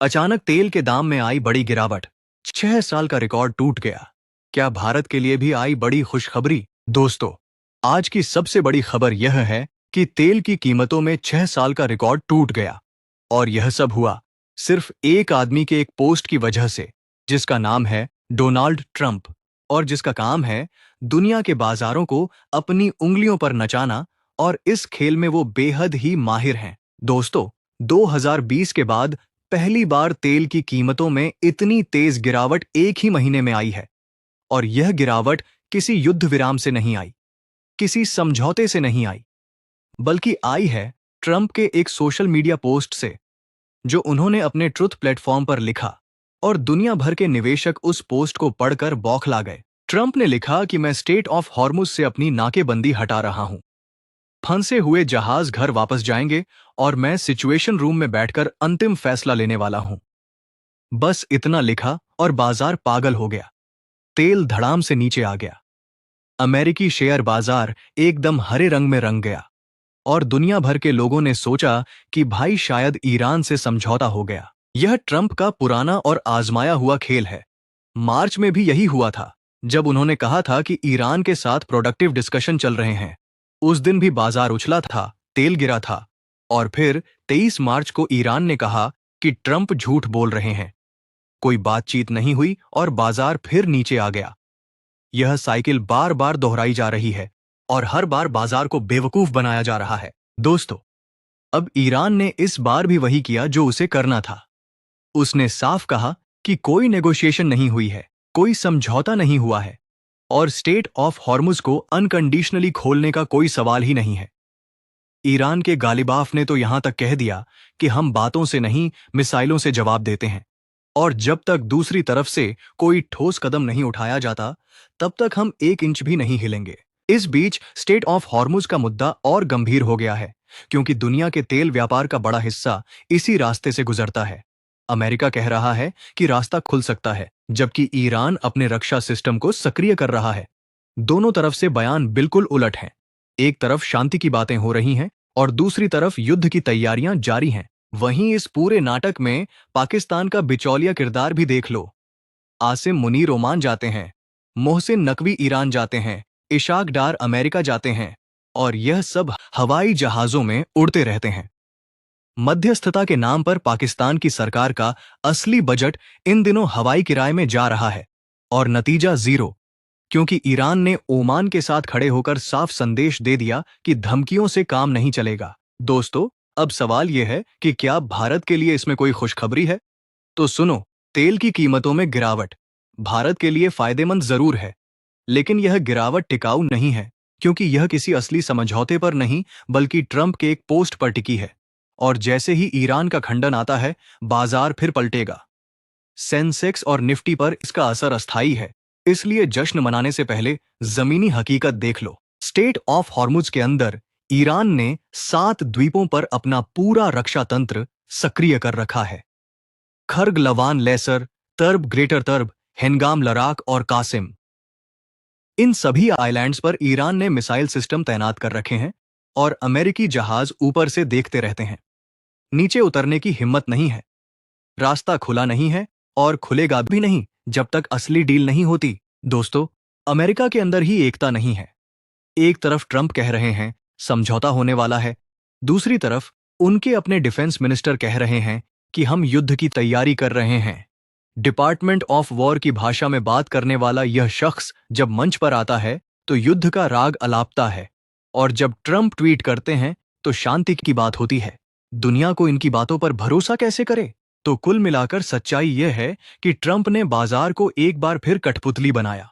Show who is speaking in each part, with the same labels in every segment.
Speaker 1: अचानक तेल के दाम में आई बड़ी गिरावट। 6 साल का रिकॉर्ड टूट गया। क्या भारत के लिए भी आई बड़ी खुशखबरी? दोस्तों, आज की सबसे बड़ी खबर यह है कि तेल की कीमतों में 6 साल का रिकॉर्ड टूट गया। और यह सब हुआ सिर्फ एक आदमी के एक पोस्ट की वजह से, जिसका नाम है डोनाल्ड ट्रंप, और जिसका काम है दुनिया के बाजारों को अपनी उंगलियों पर नचाना। और इस खेल में वो बेहद ही माहिर हैं। दोस्तों, 2020 के बाद पहली बार तेल की कीमतों में इतनी तेज गिरावट एक ही महीने में आई है। और यह गिरावट किसी युद्ध विराम से नहीं आई, किसी समझौते से नहीं आई, बल्कि आई है ट्रंप के एक सोशल मीडिया पोस्ट से, जो उन्होंने अपने ट्रुथ प्लेटफॉर्म पर लिखा। और दुनिया भर के निवेशक उस पोस्ट को पढ़कर बौखला गए। ट्रंप ने लिखा कि मैं स्ट्रेट ऑफ हॉर्मुज से अपनी नाकेबंदी हटा रहा हूं। फंसे हुए जहाज घर वापस जाएंगे और मैं सिचुएशन रूम में बैठकर अंतिम फैसला लेने वाला हूं। बस इतना लिखा और बाजार पागल हो गया। तेल धड़ाम से नीचे आ गया। अमेरिकी शेयर बाजार एकदम हरे रंग में रंग गया। और दुनिया भर के लोगों ने सोचा कि भाई शायद ईरान से समझौता हो गया। यह ट्रंप का पुराना और आजमाया हुआ खेल है। मार्च में भी यही हुआ था, जब उन्होंने कहा था कि ईरान के साथ प्रोडक्टिव डिस्कशन चल रहे हैं। उस दिन भी बाजार उछला था, तेल गिरा था। और फिर 23 मार्च को ईरान ने कहा कि ट्रंप झूठ बोल रहे हैं। कोई बातचीत नहीं हुई और बाजार फिर नीचे आ गया। यह साइकिल बार बार दोहराई जा रही है और हर बार बाजार को बेवकूफ बनाया जा रहा है। दोस्तों, अब ईरान ने इस बार भी वही किया जो उसे करना था। उसने साफ कहा कि कोई नेगोशिएशन नहीं हुई है, कोई समझौता नहीं हुआ है, और स्टेट ऑफ हॉर्मुज को अनकंडीशनली खोलने का कोई सवाल ही नहीं है। ईरान के गालिबाफ ने तो यहां तक कह दिया कि हम बातों से नहीं, मिसाइलों से जवाब देते हैं। और जब तक दूसरी तरफ से कोई ठोस कदम नहीं उठाया जाता, तब तक हम 1 इंच भी नहीं हिलेंगे। इस बीच स्टेट ऑफ हॉर्मुज का मुद्दा और गंभीर हो गया है, क्योंकि दुनिया के तेल व्यापार का बड़ा हिस्सा इसी रास्ते से गुजरता है। अमेरिका कह रहा है कि रास्ता खुल सकता है, जबकि ईरान अपने रक्षा सिस्टम को सक्रिय कर रहा है। दोनों तरफ से बयान बिल्कुल उलट हैं। एक तरफ शांति की बातें हो रही हैं और दूसरी तरफ युद्ध की तैयारियां जारी हैं। वहीं इस पूरे नाटक में पाकिस्तान का बिचौलिया किरदार भी देख लो। आसिम मुनीर ओमान जाते हैं, मोहसिन नकवी ईरान जाते हैं, इशाक डार अमेरिका जाते हैं, और यह सब हवाई जहाजों में उड़ते रहते हैं। मध्यस्थता के नाम पर पाकिस्तान की सरकार का असली बजट इन दिनों हवाई किराए में जा रहा है, और नतीजा जीरो, क्योंकि ईरान ने ओमान के साथ खड़े होकर साफ संदेश दे दिया कि धमकियों से काम नहीं चलेगा। दोस्तों, अब सवाल यह है कि क्या भारत के लिए इसमें कोई खुशखबरी है? तो सुनो, तेल की कीमतों में गिरावट भारत के लिए फायदेमंद जरूर है, लेकिन यह गिरावट टिकाऊ नहीं है, क्योंकि यह किसी असली समझौते पर नहीं, बल्कि ट्रंप के एक पोस्ट पर टिकी है। और जैसे ही ईरान का खंडन आता है, बाजार फिर पलटेगा। सेंसेक्स और निफ्टी पर इसका असर अस्थायी है, इसलिए जश्न मनाने से पहले जमीनी हकीकत देख लो। स्टेट ऑफ हॉर्मुज के अंदर ईरान ने 7 द्वीपों पर अपना पूरा रक्षा तंत्र सक्रिय कर रखा है। खर्ग लवान लेसर, तर्ब ग्रेटर तर्ब, हेंगाम लराक और कासिम, इन सभी आइलैंड्स पर ईरान ने मिसाइल सिस्टम तैनात कर रखे हैं। और अमेरिकी जहाज ऊपर से देखते रहते हैं। नीचे उतरने की हिम्मत नहीं है। रास्ता खुला नहीं है और खुलेगा भी नहीं जब तक असली डील नहीं होती। दोस्तों, अमेरिका के अंदर ही एकता नहीं है। एक तरफ ट्रंप कह रहे हैं समझौता होने वाला है, दूसरी तरफ उनके अपने डिफेंस मिनिस्टर कह रहे हैं कि हम युद्ध की तैयारी कर रहे हैं। डिपार्टमेंट ऑफ वॉर की भाषा में बात करने वाला यह शख्स जब मंच पर आता है तो युद्ध का राग अलापता है, और जब ट्रंप ट्वीट करते हैं तो शांति की बात होती है। दुनिया को इनकी बातों पर भरोसा कैसे करे? तो कुल मिलाकर सच्चाई यह है कि ट्रंप ने बाजार को एक बार फिर कठपुतली बनाया।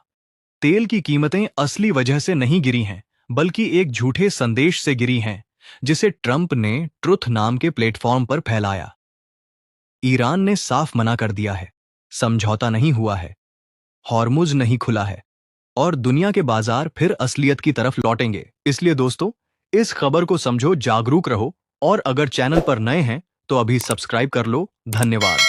Speaker 1: तेल की कीमतें असली वजह से नहीं गिरी हैं, बल्कि एक झूठे संदेश से गिरी हैं, जिसे ट्रंप ने ट्रुथ नाम के प्लेटफॉर्म पर फैलाया। ईरान ने साफ मना कर दिया है, समझौता नहीं हुआ है, हॉर्मुज नहीं खुला है, और दुनिया के बाजार फिर असलियत की तरफ लौटेंगे। इसलिए दोस्तों, इस खबर को समझो, जागरूक रहो, और अगर चैनल पर नए हैं तो अभी सब्सक्राइब कर लो। धन्यवाद।